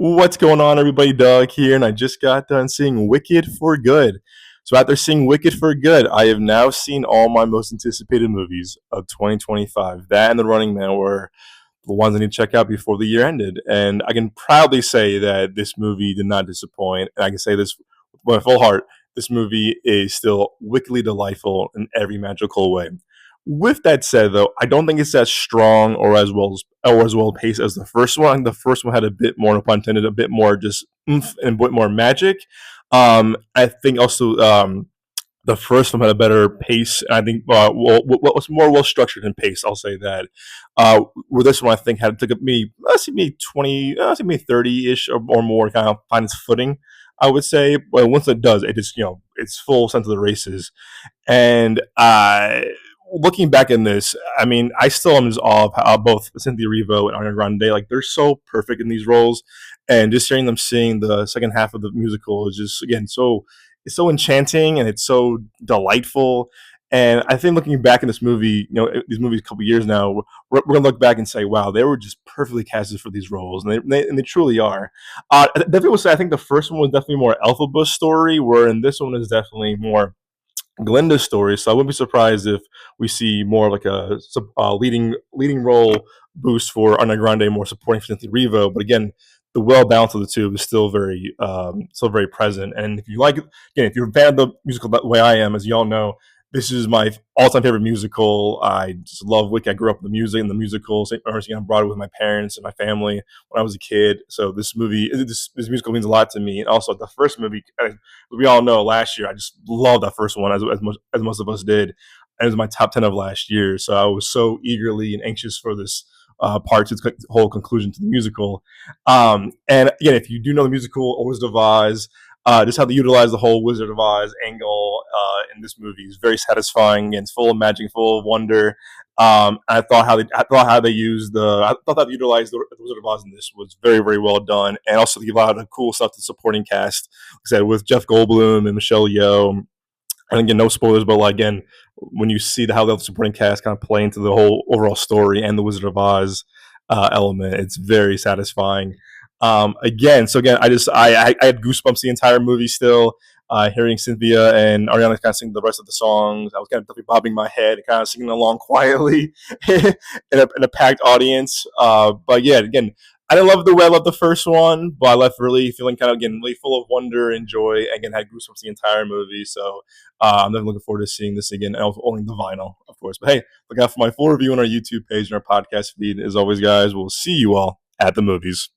What's going on, everybody? Doug here, and I just got done seeing Wicked for Good. So, after seeing Wicked for Good, I have now seen all my most anticipated movies of 2025. That and The Running Man were the ones I need to check out before the year ended. And I can proudly say that this movie did not disappoint. And I can say this with my full heart, this movie is still wickedly delightful in every magical way. With that said, though, I don't think it's as strong or as well paced as the first one. The first one had a bit more, no pun intended, a bit more just oomph and a bit more magic. I think also the first one had a better pace. And I think was more well structured in pace. I'll say that. Where this one I think had took me, let's see, me 20, let's see, me 30 ish or more, kind of find its footing. I would say, but once it does, it just it's full sense of the races. And looking back in this, I mean, I still am just awe of how both Cynthia Erivo and Ariana Grande, like they're so perfect in these roles, and just hearing them sing the second half of the musical is just again so it's so enchanting and it's so delightful. And I think looking back in this movie, these movies a couple years now, we're gonna look back and say, wow, they were just perfectly casted for these roles, and they truly are. I definitely would say I think the first one was definitely more Elphaba's story, where in this one is definitely more Glinda's story. So I wouldn't be surprised if we see more like a leading role boost for Ariana Grande, more supporting for Cynthia Erivo. But again, the well balance of the two is still very present. And if you're a fan of the musical the way I am, as y'all know, this is my all-time favorite musical. I just love Wicked. I grew up with the music and the musicals. I remember seeing on Broadway with my parents and my family when I was a kid. So this musical means a lot to me. And also the first movie, we all know last year, I just loved that first one as most of us did. And it was my top 10 of last year. So I was so eagerly and anxious for this part to the whole conclusion to the musical. And again, if you do know the musical or Wizard of Oz, just how they utilize the whole Wizard of Oz angle in this movie is very satisfying and it's full of magic, full of wonder. I thought how they utilized the Wizard of Oz in this was very, very well done, and also they give a lot of cool stuff to the supporting cast. Like I said, with Jeff Goldblum and Michelle Yeoh, and again, no spoilers, but like, again, when you see how the supporting cast kind of play into the whole overall story and the Wizard of Oz element, it's very satisfying. So again, I had goosebumps the entire movie still. Hearing Cynthia and Ariana kind of sing the rest of the songs, I was kind of definitely bobbing my head, kind of singing along quietly in a packed audience. But yeah, again, I didn't love the way I loved the first one, but I left really feeling kind of again really full of wonder and joy. Again, had goosebumps the entire movie, so I'm definitely looking forward to seeing this again, and also owning the vinyl, of course. But hey, look out for my full review on our YouTube page and our podcast feed. As always, guys, we'll see you all at the movies.